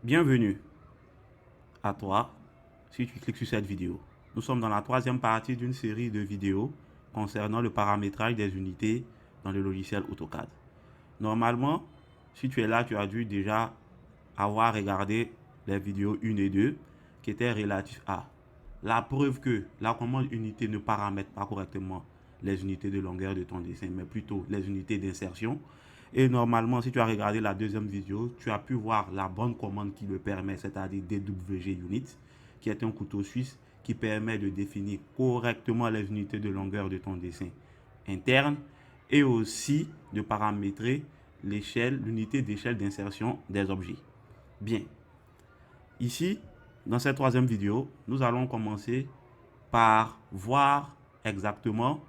Bienvenue à toi si tu cliques sur cette vidéo. Nous sommes dans la troisième partie d'une série de vidéos concernant le paramétrage des unités dans le logiciel AutoCAD. Normalement, si tu es là, tu as dû déjà avoir regardé les vidéos 1 et 2 qui étaient relatives à la preuve que la commande unité ne paramètre pas correctement les unités de longueur de ton dessin, mais plutôt les unités d'insertion. Et normalement, si tu as regardé la deuxième vidéo, tu as pu voir la bonne commande qui le permet, c'est-à-dire DWG Unit, qui est un couteau suisse qui permet de définir correctement les unités de longueur de ton dessin interne et aussi de paramétrer l'unité d'échelle d'insertion des objets. Bien. Ici, dans cette troisième vidéo, nous allons commencer par voir exactement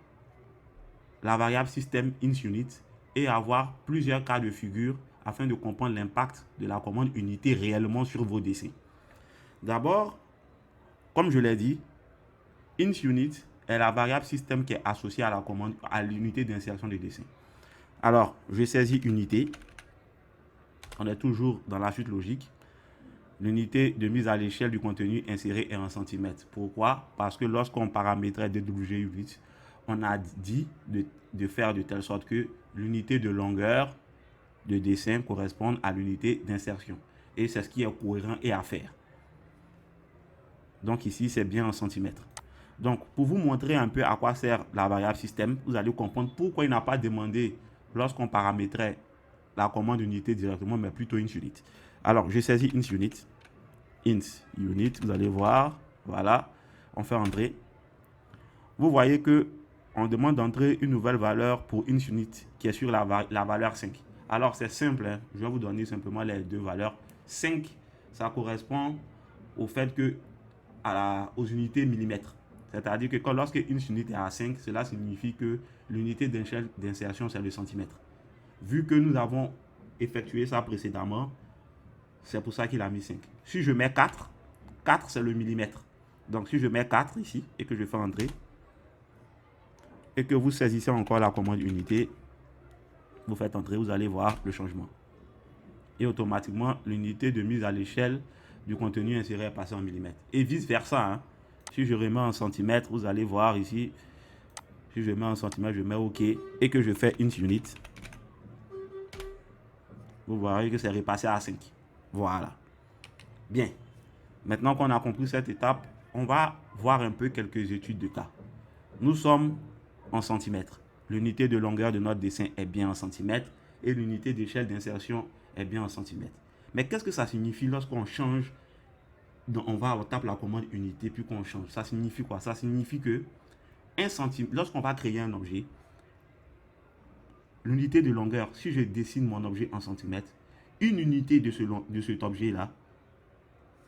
la variable système insunit et avoir plusieurs cas de figure afin de comprendre l'impact de la commande unité réellement sur vos dessins. D'abord, comme je l'ai dit, insunit est la variable système qui est associée à la commande, à l'unité d'insertion des dessins. Alors, je saisis unité. On est toujours dans la suite logique. L'unité de mise à l'échelle du contenu inséré est en centimètres. Pourquoi? Parce que lorsqu'on paramétrait DWG Unit, on a dit de faire de telle sorte que l'unité de longueur de dessin corresponde à l'unité d'insertion. Et c'est ce qui est cohérent et à faire. Donc ici, c'est bien en centimètres. Donc, pour vous montrer un peu à quoi sert la variable système, vous allez comprendre pourquoi il n'a pas demandé lorsqu'on paramétrait la commande unité directement, mais plutôt insunit. Alors, je saisis insunit. Int unit, vous allez voir, voilà, on fait entrer. Vous voyez que on demande d'entrer une nouvelle valeur pour insunit qui est sur la valeur 5. Alors c'est simple, hein? Je vais vous donner simplement les deux valeurs. 5, ça correspond au fait que aux unités millimètres. C'est-à-dire que lorsque insunit est à 5, cela signifie que l'unité d'insertion c'est le centimètre. Vu que nous avons effectué ça précédemment, c'est pour ça qu'il a mis 5. Si je mets 4, 4 c'est le millimètre. Donc si je mets 4 ici et que je fais entrer, et que vous saisissez encore la commande unité, vous faites entrer, vous allez voir le changement. Et automatiquement, l'unité de mise à l'échelle du contenu inséré est passée en millimètres. Et vice versa. Hein. Si je remets en centimètres, vous allez voir ici, si je mets en centimètres, je mets OK, et que je fais insunit, vous voyez que c'est repassé à 5. Voilà. Bien. Maintenant qu'on a compris cette étape, on va voir un peu quelques études de cas. Nous sommes en centimètres. L'unité de longueur de notre dessin est bien en centimètres et l'unité d'échelle d'insertion est bien en centimètres. Mais qu'est-ce que ça signifie lorsqu'on change? Donc on tape la commande unité puis qu'on change. Ça signifie quoi? Ça signifie que lorsqu'on va créer un objet, l'unité de longueur, si je dessine mon objet en centimètres, une unité de cet objet-là,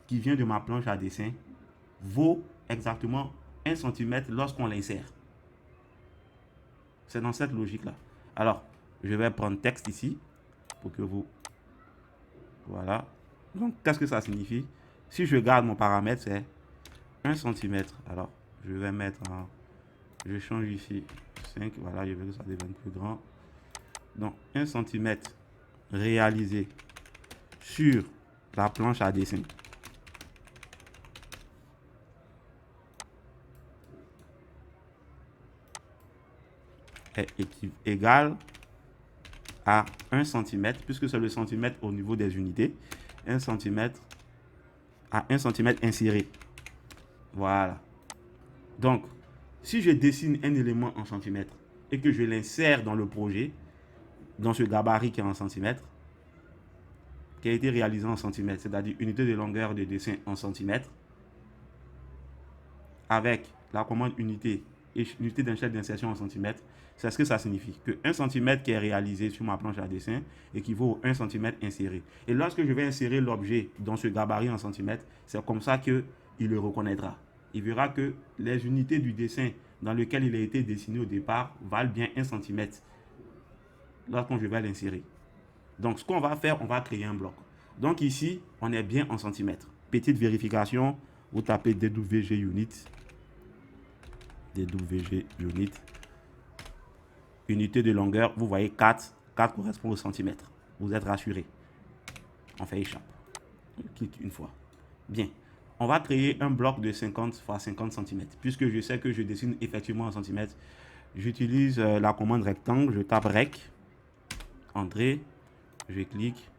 qui vient de ma planche à dessin, vaut exactement 1 cm lorsqu'on l'insère. C'est dans cette logique-là. Alors, je vais prendre texte ici, pour que vous... Voilà. Donc, qu'est-ce que ça signifie? Si je garde mon paramètre, c'est 1 cm. Alors, je vais mettre en... Je change ici 5. Voilà, je veux que ça devienne plus grand. Donc, 1 cm réalisé sur la planche à dessin. Est égal à 1 cm, puisque c'est le centimètre au niveau des unités. 1 cm à 1 cm inséré. Voilà. Donc, si je dessine un élément en centimètres et que je l'insère dans le projet, dans ce gabarit qui est en centimètres, qui a été réalisé en centimètres, c'est-à-dire unité de longueur de dessin en centimètres, avec la commande unité et unité d'échelle d'insertion en centimètres, c'est ce que ça signifie. Que 1 cm qui est réalisé sur ma planche à dessin équivaut à 1 cm inséré. Et lorsque je vais insérer l'objet dans ce gabarit en centimètres, c'est comme ça qu'il le reconnaîtra. Il verra que les unités du dessin dans lequel il a été dessiné au départ valent bien 1 cm lorsque je vais l'insérer. Donc ce qu'on va faire, on va créer un bloc. Donc ici, on est bien en centimètres. Petite vérification, vous tapez DWG Unit. DWG Unit. Unité de longueur, vous voyez 4. 4 correspond au centimètre. Vous êtes rassuré. On fait échappe. clique une fois. Bien. On va créer un bloc de 50 x 50 cm. Puisque je sais que je dessine effectivement en centimètres, j'utilise la commande rectangle. Je tape rec, entrée, je clique.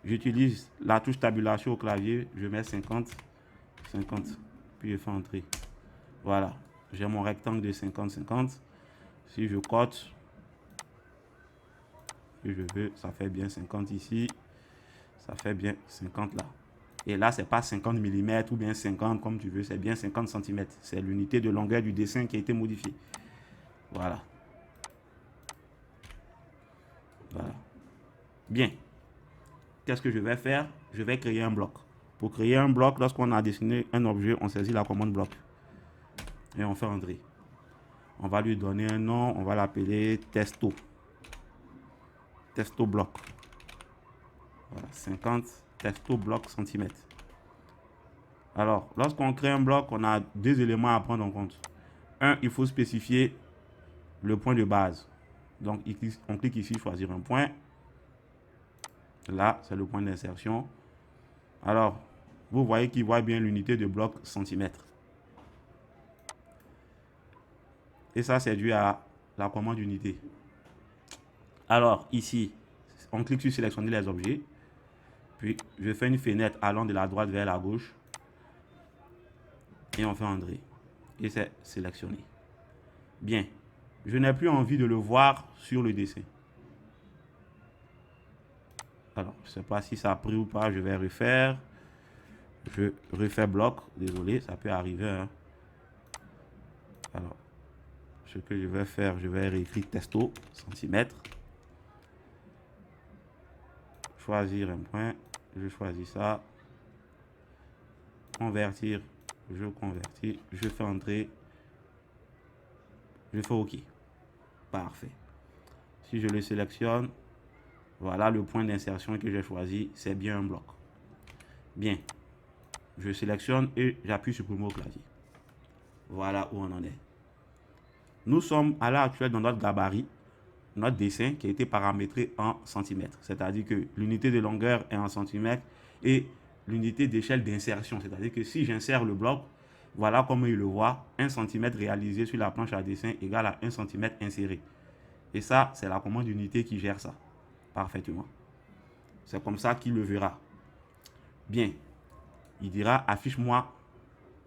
J'utilise la touche tabulation au clavier. Je mets 50, 50, puis je fais entrer. Voilà. J'ai mon rectangle de 50, 50. Si je cote, si je veux, ça fait bien 50 ici. Ça fait bien 50 là. Et là, c'est pas 50 mm ou bien 50 comme tu veux, c'est bien 50 cm. C'est l'unité de longueur du dessin qui a été modifiée. Voilà. Voilà. Bien. Qu'est-ce que je vais faire? Je vais créer un bloc. Pour créer un bloc, lorsqu'on a dessiné un objet, on saisit la commande bloc. Et on fait entrer. On va lui donner un nom, on va l'appeler testo. Testo bloc. Voilà, 50 testo bloc centimètres. Alors, lorsqu'on crée un bloc, on a deux éléments à prendre en compte. Un, il faut spécifier le point de base. Donc, on clique ici, choisir un point. Là, c'est le point d'insertion. Alors, vous voyez qu'il voit bien l'unité de bloc centimètre. Et ça, c'est dû à la commande unité. Alors, ici, on clique sur sélectionner les objets. Puis, je fais une fenêtre allant de la droite vers la gauche. Et on fait entrer. Et c'est sélectionné. Bien. Je n'ai plus envie de le voir sur le dessin. Alors, je ne sais pas si ça a pris ou pas. Je vais refaire. Je refais bloc. Désolé, ça peut arriver. Hein. Alors, ce que je vais faire, je vais réécrire testo, centimètres. Choisir un point. Je choisis ça. Convertir. Je convertis. Je fais entrer. Je fais OK. Parfait. Si je le sélectionne, voilà le point d'insertion que j'ai choisi. C'est bien un bloc. Bien. Je sélectionne et j'appuie sur le mot clavier. Voilà où on en est. Nous sommes à l'heure actuelle dans notre gabarit, notre dessin qui a été paramétré en centimètres. C'est-à-dire que l'unité de longueur est en centimètres et l'unité d'échelle d'insertion. C'est-à-dire que si j'insère le bloc, voilà comme il le voit, 1 cm réalisé sur la planche à dessin égale à 1 cm inséré. Et ça, c'est la commande unité qui gère ça parfaitement. C'est comme ça qu'il le verra. Bien. Il dira affiche-moi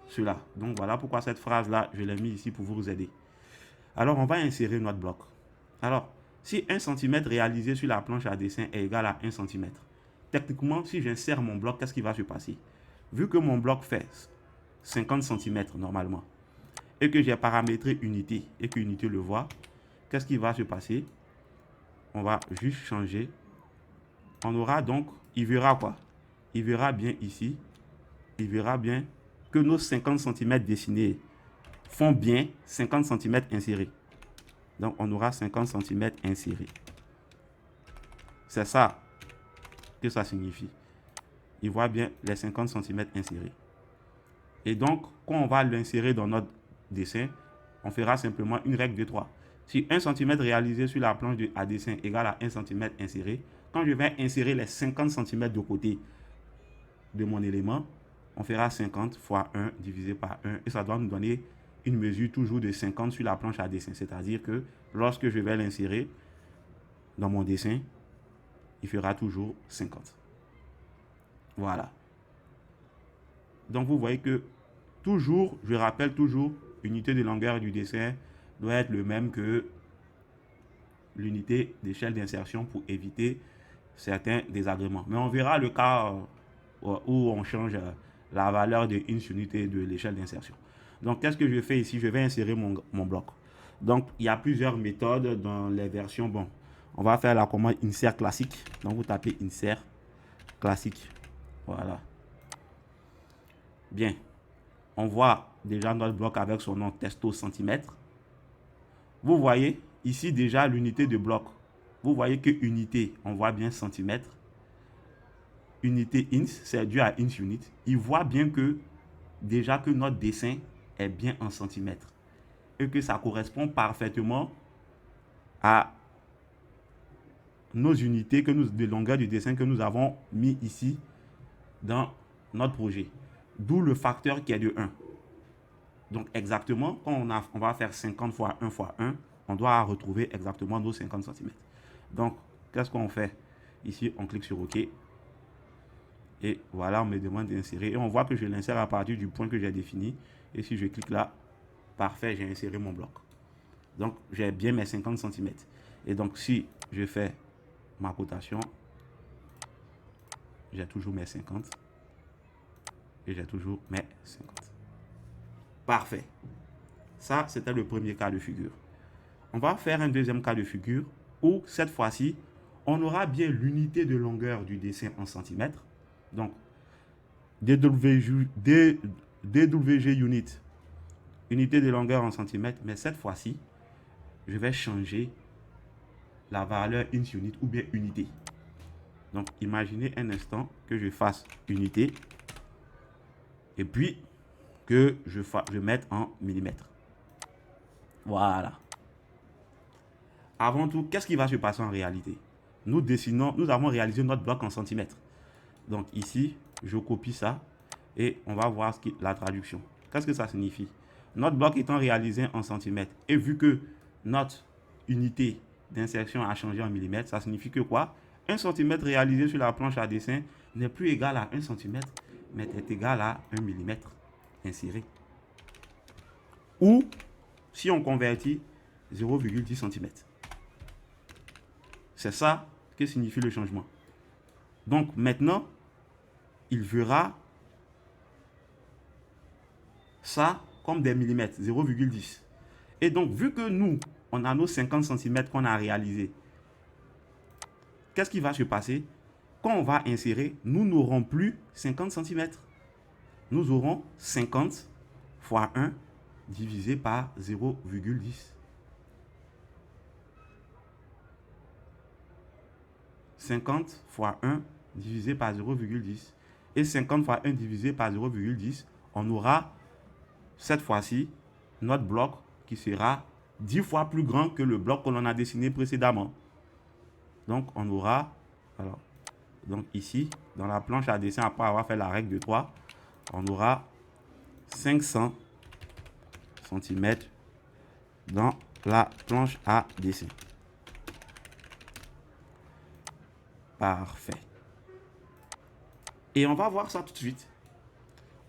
cela. Donc voilà pourquoi cette phrase-là, je l'ai mis ici pour vous aider. Alors, on va insérer notre bloc. Alors, si 1 cm réalisé sur la planche à dessin est égal à 1 cm, techniquement, si j'insère mon bloc, qu'est-ce qui va se passer? Vu que mon bloc fait 50 cm normalement, et que j'ai paramétré unité, et que unité le voit, qu'est-ce qui va se passer? On va juste changer. On aura donc, il verra quoi? Il verra bien ici, il verra bien que nos 50 cm dessinés font bien 50 cm insérés. Donc, on aura 50 cm insérés. C'est ça que ça signifie. Il voit bien les 50 cm insérés. Et donc, quand on va l'insérer dans notre dessin, on fera simplement une règle de 3. Si 1 cm réalisé sur la planche à dessin égale à 1 cm inséré, quand je vais insérer les 50 cm de côté de mon élément, on fera 50 fois 1 divisé par 1 et ça doit nous donner une mesure toujours de 50 sur la planche à dessin. C'est-à-dire que lorsque je vais l'insérer dans mon dessin, il fera toujours 50. Voilà. Donc vous voyez que toujours, je rappelle toujours, l'unité de longueur du dessin doit être le même que l'unité d'échelle d'insertion pour éviter certains désagréments. Mais on verra le cas où on change la valeur de une unité de l'échelle d'insertion. Donc, qu'est-ce que je fais ici? Je vais insérer mon bloc. Donc, il y a plusieurs méthodes dans les versions. Bon, on va faire la commande insert classique. Donc, vous tapez insert classique. Voilà. Bien. On voit déjà notre bloc avec son nom testo centimètres. Vous voyez ici déjà l'unité de bloc. Vous voyez que unité, on voit bien centimètres. Unité ins, c'est dû à ins unit. Il voit bien que déjà que notre dessin est bien en centimètres et que ça correspond parfaitement à nos unités de longueur du dessin que nous avons mis ici dans notre projet. D'où le facteur qui est de 1. Donc exactement, quand on va faire 50 fois 1 fois 1, on doit retrouver exactement nos 50 cm. Donc, qu'est-ce qu'on fait? Ici, on clique sur OK. Et voilà, on me demande d'insérer. Et on voit que je l'insère à partir du point que j'ai défini. Et si je clique là, parfait, j'ai inséré mon bloc. Donc, j'ai bien mes 50 cm. Et donc, si je fais ma cotation, j'ai toujours mes 50. Et j'ai toujours mes 50. Parfait. Ça, c'était le premier cas de figure. On va faire un deuxième cas de figure où, cette fois-ci, on aura bien l'unité de longueur du dessin en centimètres. Donc, DWG unit, unité de longueur en centimètres. Mais cette fois-ci, je vais changer la valeur int unit ou bien unité. Donc, imaginez un instant que je fasse unité et puis que je mette en millimètres. Voilà. Avant tout, qu'est-ce qui va se passer en réalité? Nous avons réalisé notre bloc en centimètres. Donc ici, je copie ça et on va voir la traduction. Qu'est-ce que ça signifie? Notre bloc étant réalisé en centimètres et vu que notre unité d'insertion a changé en millimètres, ça signifie que quoi? 1 centimètre réalisé sur la planche à dessin n'est plus égal à 1 centimètre, mais est égal à 1 millimètre inséré. Ou, si on convertit, 0,10 cm. C'est ça que signifie le changement. Donc maintenant, il verra ça comme des millimètres, 0,10. Et donc, vu que nous, on a nos 50 cm qu'on a réalisés, qu'est-ce qui va se passer? Quand on va insérer, nous n'aurons plus 50 cm. Nous aurons 50 fois 1 divisé par 0,10. 50 fois 1 divisé par 0,10. Et 50 fois 1 divisé par 0,10, on aura cette fois-ci notre bloc qui sera 10 fois plus grand que le bloc que l'on a dessiné précédemment. Donc on aura, alors, donc ici, dans la planche à dessin, après avoir fait la règle de 3, on aura 500 cm dans la planche à dessin. Parfait. Et on va voir ça tout de suite.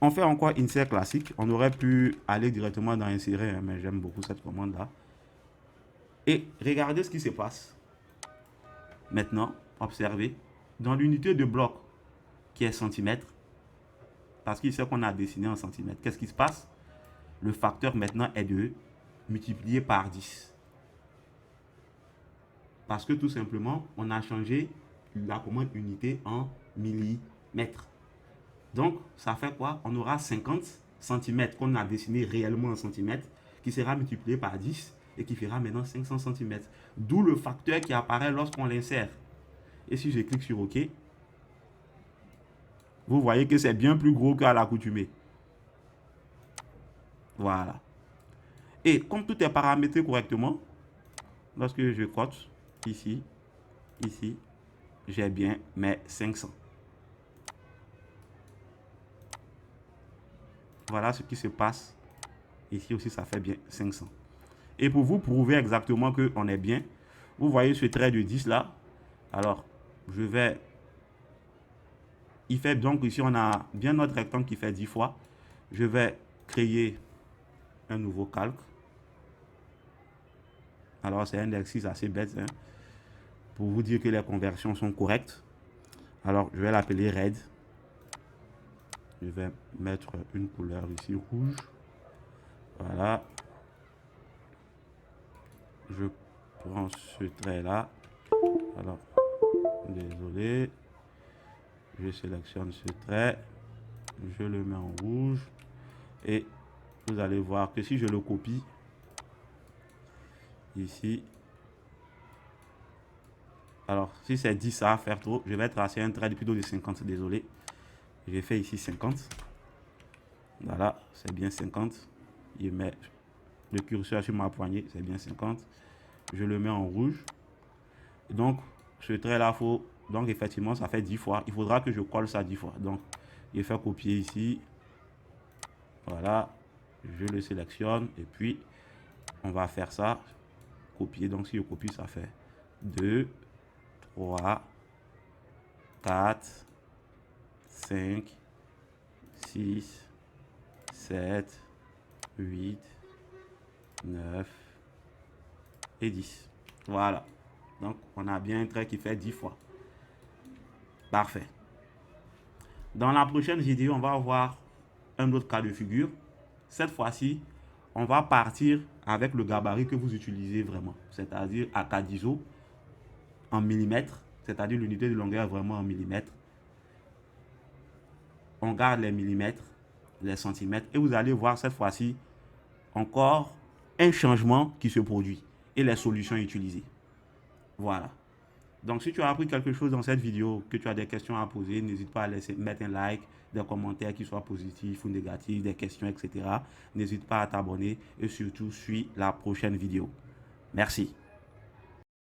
On fait encore insert classique. On aurait pu aller directement dans insérer, hein, mais j'aime beaucoup cette commande-là. Et regardez ce qui se passe. Maintenant, observez. Dans l'unité de bloc qui est centimètre, parce qu'il sait qu'on a dessiné en centimètres, qu'est-ce qui se passe? Le facteur maintenant est de multiplier par 10. Parce que tout simplement, on a changé la commande unité en millimètres. Donc, ça fait quoi? On aura 50 cm qu'on a dessiné réellement en centimètres, qui sera multiplié par 10 et qui fera maintenant 500 cm. D'où le facteur qui apparaît lorsqu'on l'insère. Et si je clique sur OK, vous voyez que c'est bien plus gros qu'à l'accoutumée. Voilà. Et comme tout est paramétré correctement, lorsque je cote ici, j'ai bien mes 500. Voilà ce qui se passe. Ici aussi, ça fait bien 500. Et pour vous prouver exactement qu'on est bien, vous voyez ce trait de 10 là. Alors, je vais... Il fait donc ici, on a bien notre rectangle qui fait 10 fois. Je vais créer un nouveau calque. Alors, c'est un exercice assez bête, hein, pour vous dire que les conversions sont correctes. Alors, je vais l'appeler red. Je vais mettre une couleur ici, rouge. Voilà. Je prends ce trait là. Alors, désolé. Je sélectionne ce trait. Je le mets en rouge. Et vous allez voir que si je le copie, ici, alors si c'est 10, ça va faire trop. Je vais tracer un trait plutôt de 50, désolé. J'ai fait ici 50. Voilà, c'est bien 50. Je mets le curseur sur ma poignée, c'est bien 50. Je le mets en rouge. Donc, ce trait là, donc effectivement, ça fait 10 fois. Il faudra que je colle ça 10 fois. Donc, Je fais copier ici. Voilà, je le sélectionne et puis on va faire ça. Copier, donc si je copie, ça fait 2, 3, 4, 5, 6, 7, 8, 9 et 10. Voilà. Donc, on a bien un trait qui fait 10 fois. Parfait. Dans la prochaine vidéo, on va voir un autre cas de figure. Cette fois-ci, on va partir avec le gabarit que vous utilisez vraiment, c'est-à-dire ACAD ISO en millimètres, c'est-à-dire l'unité de longueur vraiment en millimètres. On garde les millimètres, les centimètres, et vous allez voir cette fois-ci encore un changement qui se produit et les solutions utilisées. Voilà. Donc, si tu as appris quelque chose dans cette vidéo, que tu as des questions à poser, n'hésite pas à laisser, mettre un like, des commentaires qui soient positifs ou négatifs, des questions, etc. N'hésite pas à t'abonner et surtout, suis la prochaine vidéo. Merci.